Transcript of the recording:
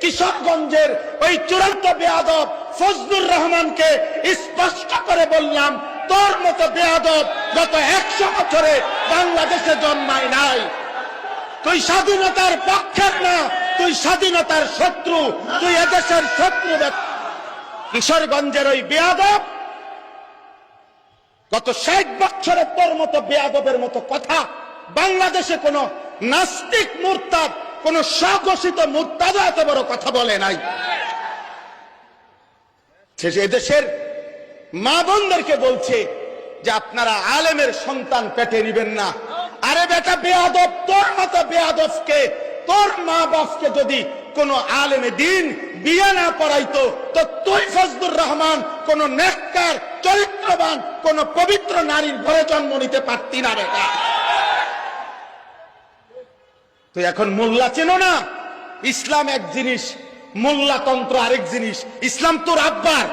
কিশোরগঞ্জের ওই চূড়ান্ত বেয়াদব ফজলুর রহমানকে স্পষ্ট করে বললাম, তোর মতো বেয়াদব গত 100 বছরে বাংলাদেশে জন্মায় নাই। তুই স্বাধীনতার পক্ষের না, তুই স্বাধীনতার শত্রু, তুই এদেশের শত্রু। কিশোরগঞ্জের ওই বেয়াদব গত 60 বছরে তোর মতো বেয়াদবের মতো কথা বাংলাদেশে কোন নাস্তিক মুরতাদ, কোন স্বঘোষিত মুরতাদ এত বড় কথা বলে নাই। এদেশের মা বোনদেরকে বলছে যে আপনারা আলেমের সন্তান পেটে নিবেন না। আরে বেটা বেয়াদব, তোর মতো বেয়াদবকে, তোর মা বাপকে যদি কোন আলেমে দিন বিয়ে না পড়াইতো তো তুই ফজলুর রহমান কোন নেককার চরিত্রবান কোন পবিত্র নারীর ঘরে জন্ম নিতে পারতি না বেটা। তুই এখন মোল্লা চেনো না? ইসলাম এক জিনিস, মোল্লাতন্ত্র আরেক জিনিস। ইসলাম তোর আব্বার,